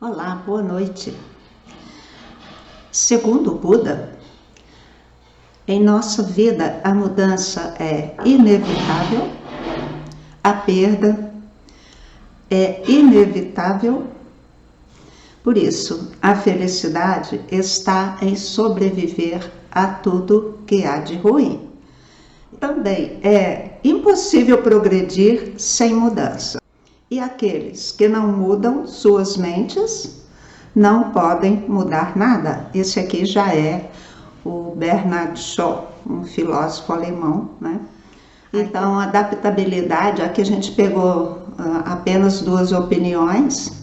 Olá, boa noite. Segundo o Buda, em nossa vida a mudança é inevitável, a perda é inevitável. Por isso, a felicidade está em sobreviver a tudo que há de ruim. Também é impossível progredir sem mudança. E aqueles que não mudam suas mentes não podem mudar nada. Esse aqui já é o Bernard Shaw, um filósofo alemão, né? Então, a adaptabilidade, aqui a gente pegou apenas duas opiniões,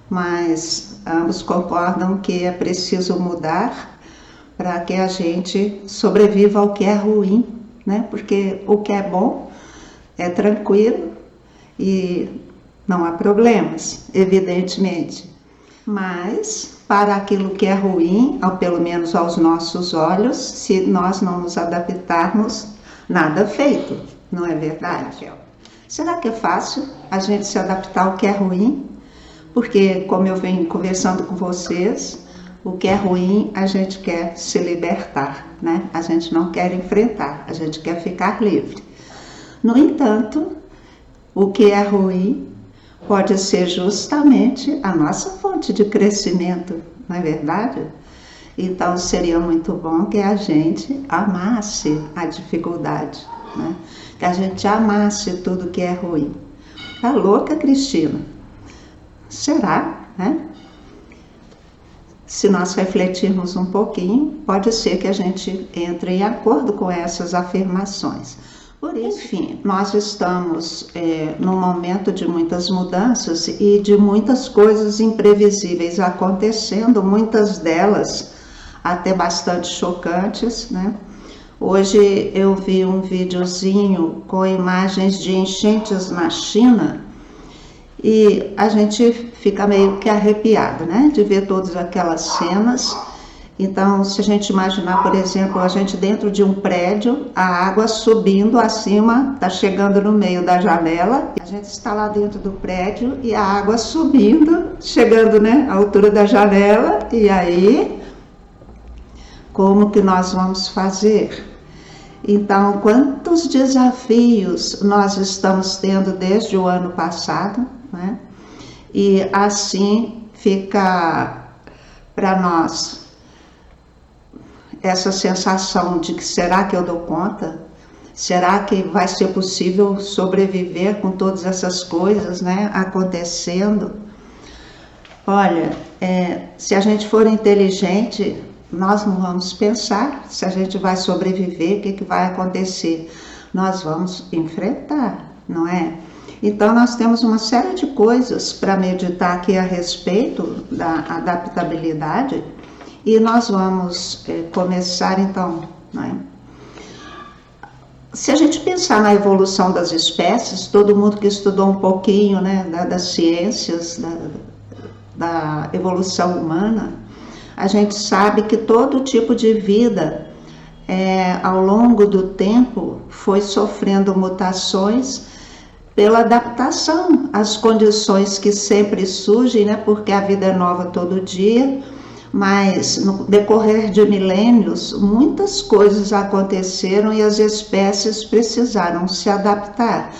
mas ambos concordam que é preciso mudar para que a gente sobreviva ao que é ruim, né? Porque o que é bom é tranquilo e não há problemas, evidentemente. Mas, para aquilo que é ruim, pelo menos aos nossos olhos, se nós não nos adaptarmos, nada feito, não é verdade? Será que é fácil a gente se adaptar ao que é ruim? Porque, como eu venho conversando com vocês, o que é ruim a gente quer se libertar, né? A gente não quer enfrentar, a gente quer ficar livre. No entanto, o que é ruim pode ser justamente a nossa fonte de crescimento, não é verdade? Então seria muito bom que a gente amasse a dificuldade, né? Que a gente amasse tudo que é ruim. Tá louca, Cristina? Será, né? Se nós refletirmos um pouquinho, pode ser que a gente entre em acordo com essas afirmações. Por isso, enfim, nós estamos num momento de muitas mudanças e de muitas coisas imprevisíveis acontecendo, muitas delas até bastante chocantes, né? Hoje eu vi um videozinho com imagens de enchentes na China e a gente fica meio que arrepiado, né? De ver todas aquelas cenas. Então, se a gente imaginar, por exemplo, a gente dentro de um prédio, a água subindo acima, está chegando no meio da janela, a gente está lá dentro do prédio e a água subindo, chegando, né, à altura da janela, e aí, como que nós vamos fazer? Então, quantos desafios nós estamos tendo desde o ano passado, né? E assim fica para nós essa sensação de que será que eu dou conta? Será que vai ser possível sobreviver com todas essas coisas, né, acontecendo? Olha, se a gente for inteligente, nós não vamos pensar se a gente vai sobreviver, o que vai acontecer. Nós vamos enfrentar, não é? Então, nós temos uma série de coisas para meditar aqui a respeito da adaptabilidade. E nós vamos começar então, né? Se a gente pensar na evolução das espécies, todo mundo que estudou um pouquinho, né, das ciências, da evolução humana, a gente sabe que todo tipo de vida, ao longo do tempo, foi sofrendo mutações pela adaptação às condições que sempre surgem, né, porque a vida é nova todo dia. Mas no decorrer de milênios, muitas coisas aconteceram e as espécies precisaram se adaptar.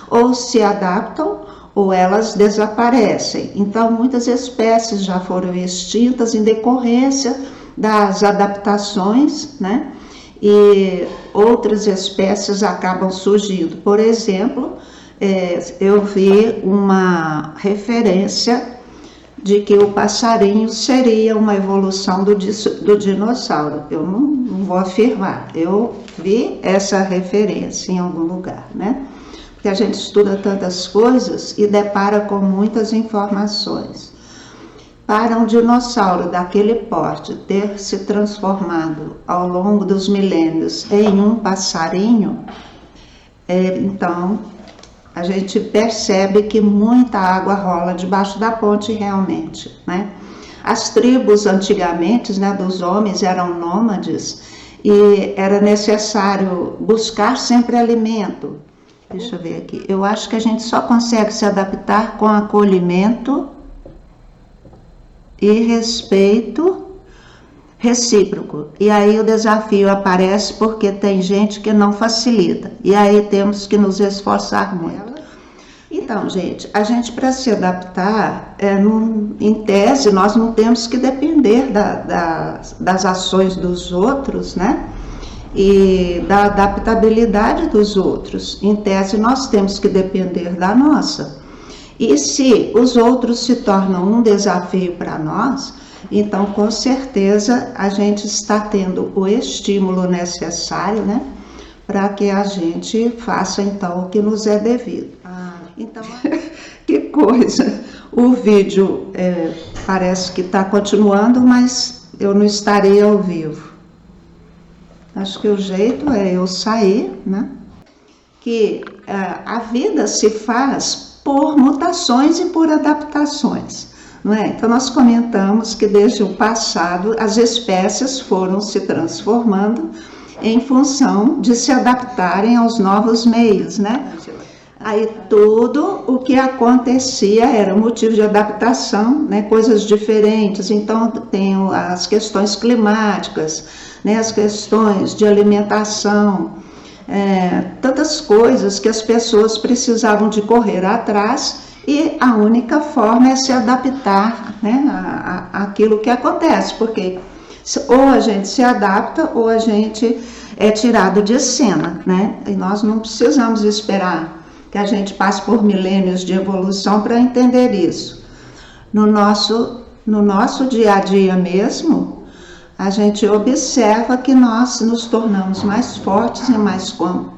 Ou se adaptam ou elas desaparecem. Então, muitas espécies já foram extintas em decorrência das adaptações, né? E outras espécies acabam surgindo. Por exemplo, eu vi uma referência de que o passarinho seria uma evolução do dinossauro. Eu não vou afirmar, eu vi essa referência em algum lugar, né? Porque a gente estuda tantas coisas e depara com muitas informações. Para um dinossauro daquele porte ter se transformado ao longo dos milênios em um passarinho, então a gente percebe que muita água rola debaixo da ponte realmente, né? As tribos antigamente, né, dos homens eram nômades e era necessário buscar sempre alimento. Deixa eu ver aqui. Eu acho que a gente só consegue se adaptar com acolhimento e respeito recíproco. E aí o desafio aparece porque tem gente que não facilita. E aí temos que nos esforçar muito. Então, gente, a gente para se adaptar, em tese, nós não temos que depender das ações dos outros, né? E da adaptabilidade dos outros. Em tese, nós temos que depender da nossa. E se os outros se tornam um desafio para nós, então com certeza a gente está tendo o estímulo necessário, né, para que a gente faça então o que nos é devido. Então, que coisa! O vídeo parece que está continuando, mas eu não estarei ao vivo. Acho que o jeito é eu sair, né? Que a vida se faz por mutações e por adaptações, não é? Então nós comentamos que desde o passado as espécies foram se transformando em função de se adaptarem aos novos meios, né? Aí tudo o que acontecia era motivo de adaptação, né? Coisas diferentes. Então tem as questões climáticas, né? As questões de alimentação, tantas coisas que as pessoas precisavam de correr atrás e a única forma é se adaptar, né, àquilo que acontece, porque ou a gente se adapta ou a gente é tirado de cena, né? E nós não precisamos esperar que a gente passe por milênios de evolução para entender isso. No nosso dia a dia mesmo, a gente observa que nós nos tornamos mais fortes e mais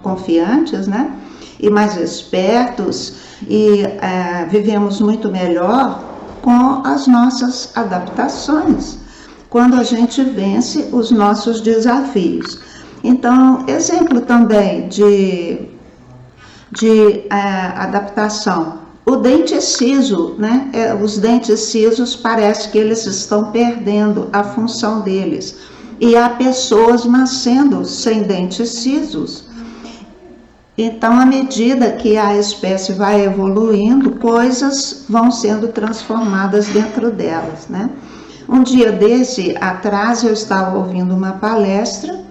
confiantes, né? E mais espertos e vivemos muito melhor com as nossas adaptações, quando a gente vence os nossos desafios. Então, exemplo também de adaptação. O dente ciso, né? Os dentes cisos parece que eles estão perdendo a função deles. E há pessoas nascendo sem dentes cisos. Então, à medida que a espécie vai evoluindo, coisas vão sendo transformadas dentro delas, né? Um dia desse atrás eu estava ouvindo uma palestra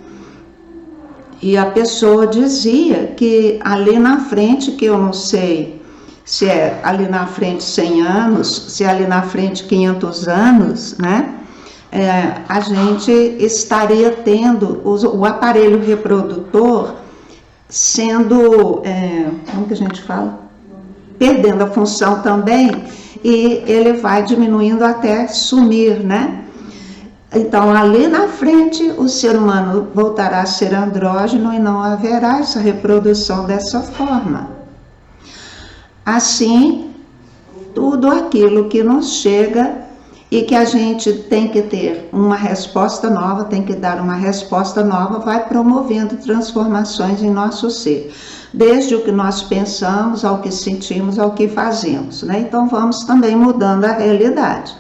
e a pessoa dizia que ali na frente, que eu não sei se é ali na frente 100 anos, se é ali na frente 500 anos, né? A gente estaria tendo o aparelho reprodutor sendo, como que a gente fala? Perdendo a função também, e ele vai diminuindo até sumir, né? Então, ali na frente, o ser humano voltará a ser andrógeno e não haverá essa reprodução dessa forma. Assim, tudo aquilo que nos chega e que a gente tem que ter uma resposta nova, tem que dar uma resposta nova, vai promovendo transformações em nosso ser. Desde o que nós pensamos, ao que sentimos, ao que fazemos, né? Então, vamos também mudando a realidade.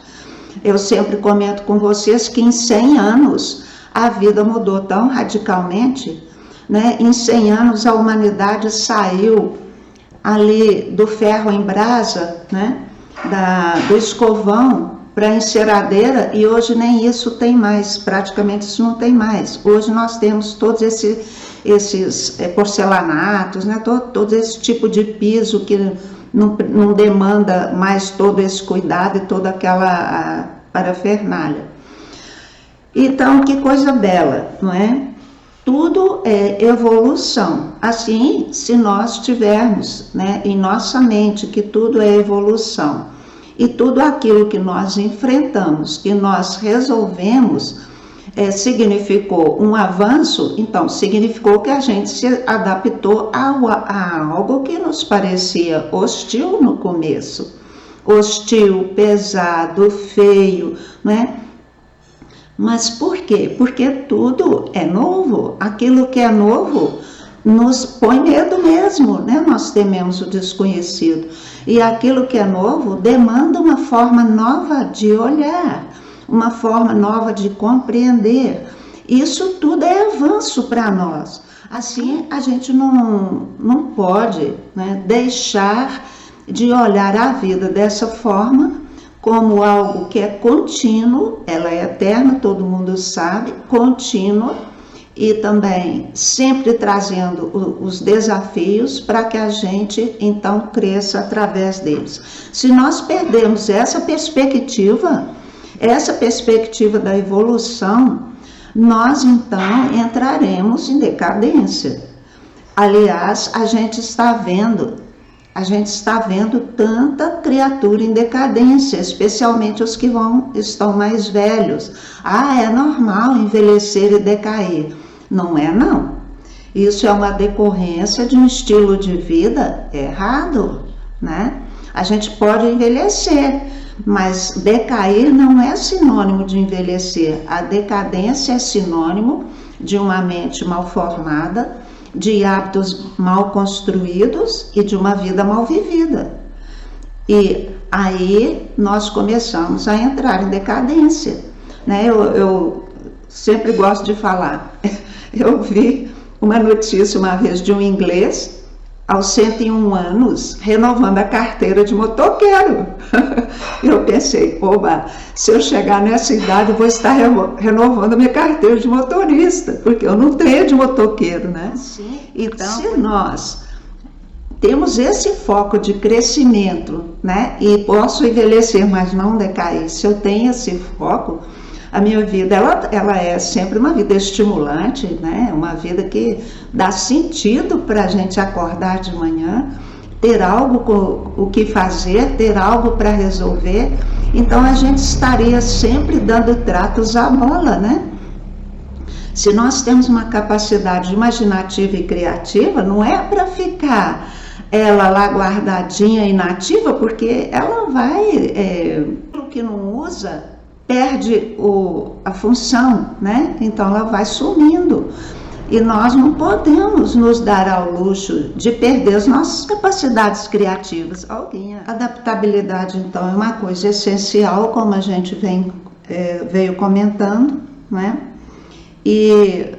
Eu sempre comento com vocês que em 100 anos a vida mudou tão radicalmente, né? Em 100 anos a humanidade saiu ali do ferro em brasa, né? Do escovão para a enceradeira, e hoje nem isso tem mais, praticamente isso não tem mais. Hoje nós temos todos esses porcelanatos, né? Todo esse tipo de piso que não demanda mais todo esse cuidado e toda aquela parafernália. Então, que coisa bela, não é? Tudo é evolução. Assim, se nós tivermos, né, em nossa mente que tudo é evolução e tudo aquilo que nós enfrentamos, que nós resolvemos, significou um avanço, então significou que a gente se adaptou a algo que nos parecia hostil no começo. Hostil, pesado, feio, né? Mas por quê? Porque tudo é novo. Aquilo que é novo nos põe medo mesmo, né? Nós tememos o desconhecido. E aquilo que é novo demanda uma forma nova de olhar, uma forma nova de compreender. Isso tudo é avanço para nós. Assim, a gente não pode, né, deixar de olhar a vida dessa forma, como algo que é contínuo, ela é eterna, todo mundo sabe, contínua, e também sempre trazendo os desafios para que a gente então cresça através deles. Se nós perdemos essa perspectiva da evolução, nós então entraremos em decadência. Aliás, a gente está vendo tanta criatura em decadência, especialmente os que estão mais velhos. Ah, é normal envelhecer e decair. Não é, não. Isso é uma decorrência de um estilo de vida errado, né? A gente pode envelhecer, mas decair não é sinônimo de envelhecer. A decadência é sinônimo de uma mente mal formada, de hábitos mal construídos e de uma vida mal vivida. E aí nós começamos a entrar em decadência, né? Eu sempre gosto de falar, eu vi uma notícia uma vez de um inglês aos 101 anos renovando a carteira de motoqueiro. Eu pensei, oba, se eu chegar nessa idade eu vou estar renovando a minha carteira de motorista, porque eu não tenho de motoqueiro, né? Sim. Então, se nós temos esse foco de crescimento, né, e posso envelhecer, mas não decair, se eu tenho esse foco, a minha vida, ela é sempre uma vida estimulante, né? Uma vida que dá sentido para a gente acordar de manhã, ter algo o que fazer, ter algo para resolver. Então a gente estaria sempre dando tratos à bola, né? Se nós temos uma capacidade imaginativa e criativa, não é para ficar ela lá guardadinha, inativa, porque ela vai, o que não usa, perde a função, né? Então ela vai sumindo. E nós não podemos nos dar ao luxo de perder as nossas capacidades criativas. Adaptabilidade, então, é uma coisa essencial, como a gente veio comentando, né? E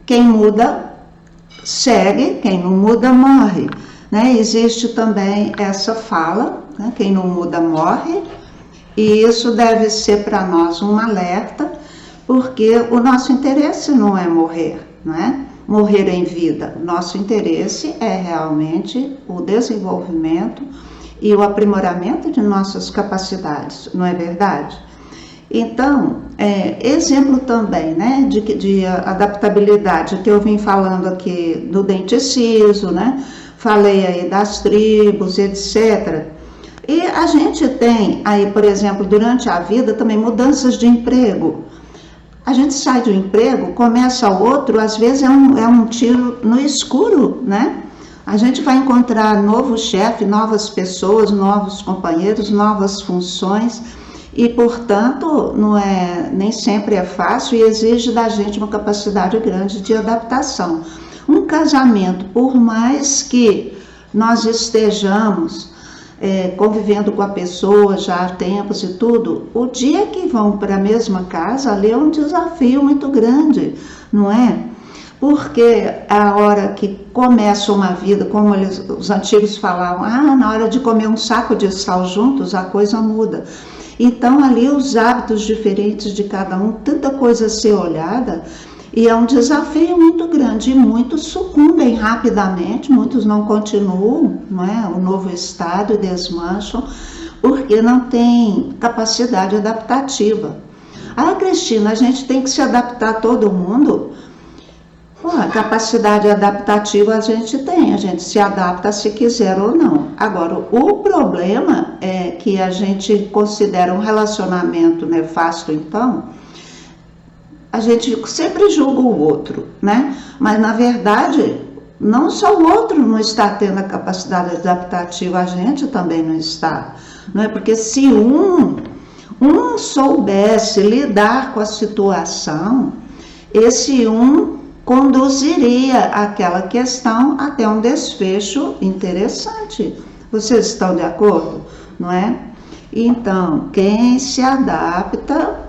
quem muda, segue, quem não muda, morre, né? Existe também essa fala, né? Quem não muda, morre. E isso deve ser para nós um alerta, porque o nosso interesse não é morrer, não é? Morrer em vida. Nosso interesse é realmente o desenvolvimento e o aprimoramento de nossas capacidades, não é verdade? Então, exemplo também, né, de adaptabilidade, que eu vim falando aqui do dente ciso, né? Falei aí das tribos, etc. E a gente tem aí, por exemplo, durante a vida também mudanças de emprego. A gente sai de um emprego, começa outro, às vezes é um tiro no escuro, né? A gente vai encontrar novo chefe, novas pessoas, novos companheiros, novas funções e, portanto, nem sempre é fácil e exige da gente uma capacidade grande de adaptação. Um casamento, por mais que nós estejamos convivendo com a pessoa já há tempos e tudo, o dia que vão para a mesma casa, ali é um desafio muito grande, não é? Porque a hora que começa uma vida, como os antigos falavam, na hora de comer um saco de sal juntos, a coisa muda. Então ali os hábitos diferentes de cada um, tanta coisa a ser olhada, e é um desafio muito grande, e muitos sucumbem rapidamente, muitos não continuam, não é? O novo estado e desmancham, porque não tem capacidade adaptativa. Cristina, a gente tem que se adaptar a todo mundo? A capacidade adaptativa a gente tem, a gente se adapta se quiser ou não. Agora, o problema é que a gente considera um relacionamento nefasto, então, a gente sempre julga o outro, né? Mas, na verdade, não só o outro não está tendo a capacidade adaptativa, a gente também não está. Não é? Porque se um soubesse lidar com a situação, esse conduziria aquela questão até um desfecho interessante. Vocês estão de acordo? Não é? Então, quem se adapta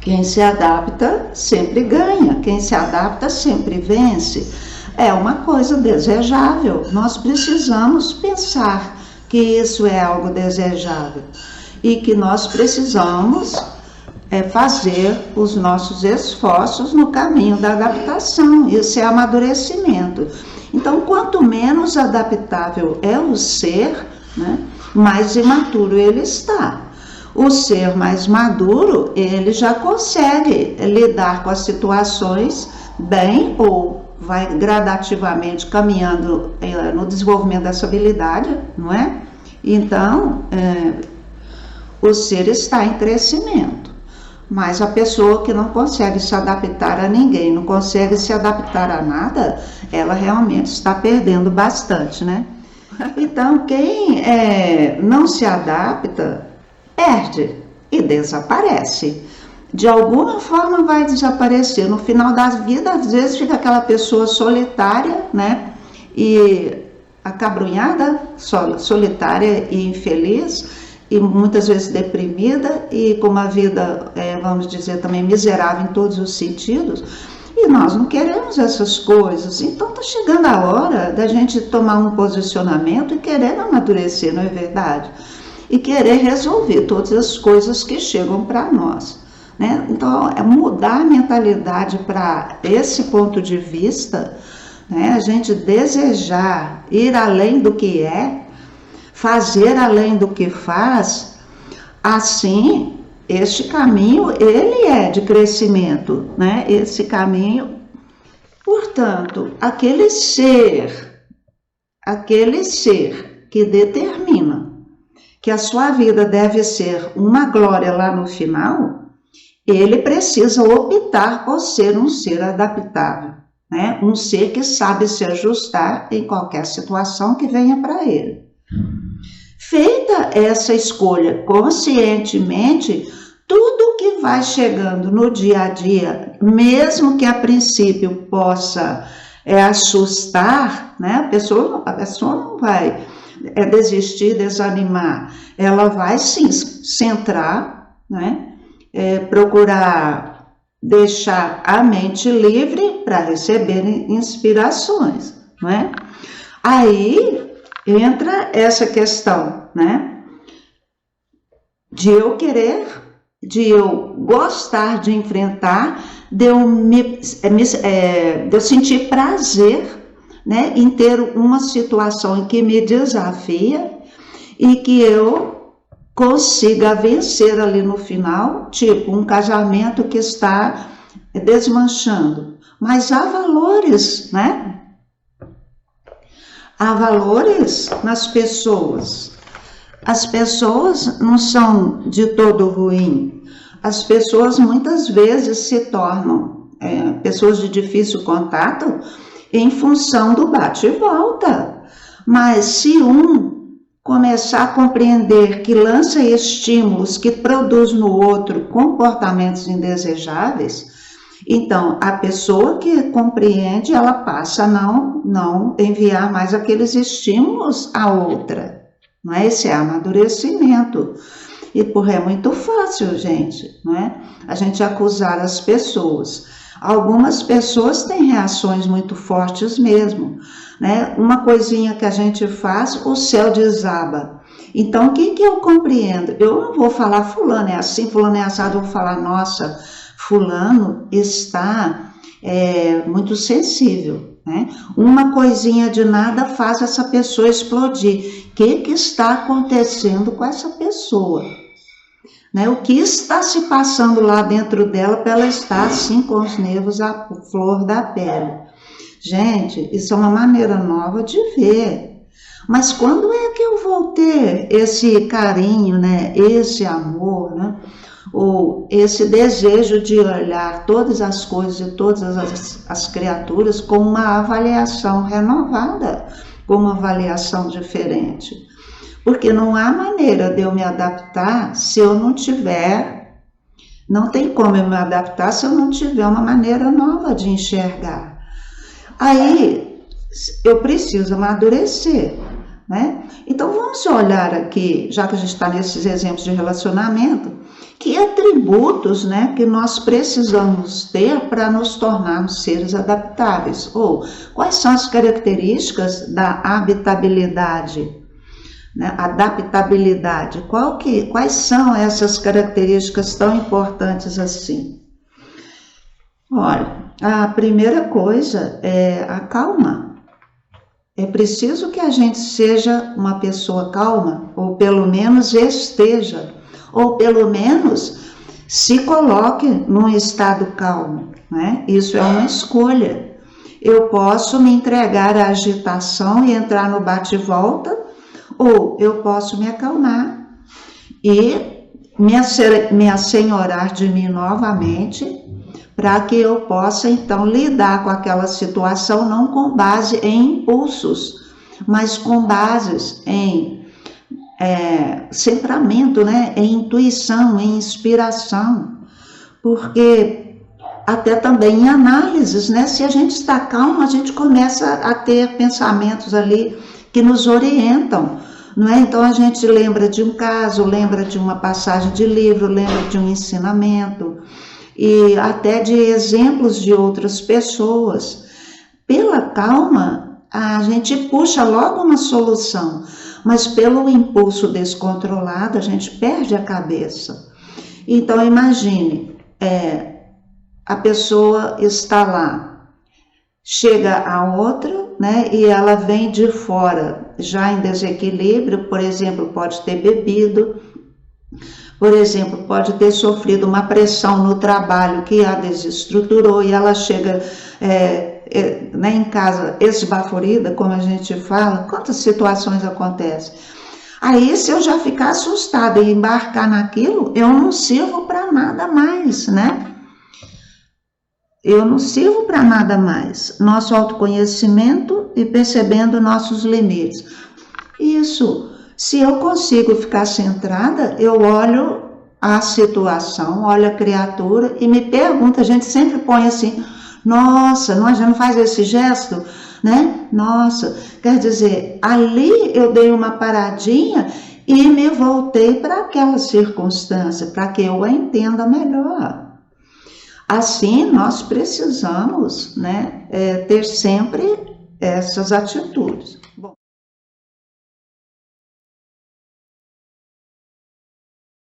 Quem se adapta sempre ganha, quem se adapta sempre vence. É uma coisa desejável, nós precisamos pensar que isso é algo desejável e que nós precisamos fazer os nossos esforços no caminho da adaptação. Isso é amadurecimento. Então, quanto menos adaptável é o ser, né, mais imaturo ele está. O ser mais maduro, ele já consegue lidar com as situações bem, ou vai gradativamente caminhando no desenvolvimento dessa habilidade, não é? Então, o ser está em crescimento. Mas a pessoa que não consegue se adaptar a ninguém, não consegue se adaptar a nada, ela realmente está perdendo bastante, né? Então, quem não se adapta, perde e desaparece. De alguma forma vai desaparecer. No final da vida, às vezes fica aquela pessoa solitária, né? E acabrunhada, solitária e infeliz, e muitas vezes deprimida e com uma vida, vamos dizer, também miserável em todos os sentidos. E nós não queremos essas coisas. Então está chegando a hora da gente tomar um posicionamento e querer amadurecer, não é verdade? E querer resolver todas as coisas que chegam para nós, né? Então, mudar a mentalidade para esse ponto de vista, né? A gente desejar ir além do que é, fazer além do que faz, assim, este caminho, ele é de crescimento, né? Esse caminho, portanto, aquele ser que determina que a sua vida deve ser uma glória lá no final, ele precisa optar por ser um ser adaptável, né? Um ser que sabe se ajustar em qualquer situação que venha para ele. Feita essa escolha conscientemente, tudo que vai chegando no dia a dia, mesmo que a princípio possa assustar, né? A pessoa não vai desistir, desanimar, ela vai sim centrar, né? Procurar deixar a mente livre para receber inspirações, não é? Aí entra essa questão, né? De eu querer, de eu gostar de enfrentar, de eu sentir prazer, né, em ter uma situação que me desafia e que eu consiga vencer ali no final, tipo um casamento que está desmanchando. Mas há valores, né? Há valores nas pessoas. As pessoas não são de todo ruim. As pessoas muitas vezes se tornam pessoas de difícil contato em função do bate e volta. Mas se começar a compreender que lança estímulos que produz no outro comportamentos indesejáveis, então a pessoa que compreende, ela passa a não enviar mais aqueles estímulos à outra, não é? Esse é amadurecimento. E é muito fácil, gente, não é? A gente acusar as pessoas. Algumas pessoas têm reações muito fortes mesmo, né? Uma coisinha que a gente faz, o céu desaba. Então, o que eu compreendo? Eu não vou falar fulano é assim, fulano é assado, eu vou falar, nossa, fulano está muito sensível, né? Uma coisinha de nada faz essa pessoa explodir. O que está acontecendo com essa pessoa? Né? O que está se passando lá dentro dela para ela estar assim com os nervos à flor da pele? Gente, isso é uma maneira nova de ver. Mas quando é que eu vou ter esse carinho, né? Esse amor, né? Ou esse desejo de olhar todas as coisas e todas as criaturas com uma avaliação renovada, com uma avaliação diferente? Porque não há maneira de eu me adaptar se eu não tiver, não tem como eu me adaptar se eu não tiver uma maneira nova de enxergar. Aí eu preciso amadurecer, né? Então vamos olhar aqui, já que a gente está nesses exemplos de relacionamento, Que atributos, né, que nós precisamos ter para nos tornarmos seres adaptáveis? Ou quais são as características da habitabilidade? Né? Adaptabilidade. Quais são essas características tão importantes assim? Olha, a primeira coisa é a calma. É preciso que a gente seja uma pessoa calma, ou pelo menos esteja, ou pelo menos se coloque num estado calmo, né? Isso é uma escolha. Eu posso me entregar à agitação e entrar no bate-volta, ou eu posso me acalmar e me assenhorar de mim novamente, para que eu possa então lidar com aquela situação não com base em impulsos, mas com bases em centramento, né? Em intuição, em inspiração, porque até também em análises, né? Se a gente está calmo, a gente começa a ter pensamentos ali que nos orientam, não é? Então a gente lembra de um caso, lembra de uma passagem de livro, lembra de um ensinamento e até de exemplos de outras pessoas. Pela calma, a gente puxa logo uma solução, mas pelo impulso descontrolado, a gente perde a cabeça. Então, imagine, a pessoa está lá, chega a outra, né, e ela vem de fora, já em desequilíbrio, por exemplo, pode ter bebido, por exemplo, pode ter sofrido uma pressão no trabalho que a desestruturou e ela chega né, em casa esbaforida, como a gente fala. Quantas situações acontecem? Aí, se eu já ficar assustada e embarcar naquilo, eu não sirvo para nada mais, né? Eu não sirvo para nada mais. Nosso autoconhecimento e percebendo nossos limites. Isso. Se eu consigo ficar centrada, eu olho a situação, olho a criatura e me pergunto, a gente sempre põe assim, nossa, já não faz esse gesto, né? Nossa, quer dizer, ali eu dei uma paradinha e me voltei para aquela circunstância, para que eu a entenda melhor. Assim, nós precisamos, né, ter sempre essas atitudes. Bom.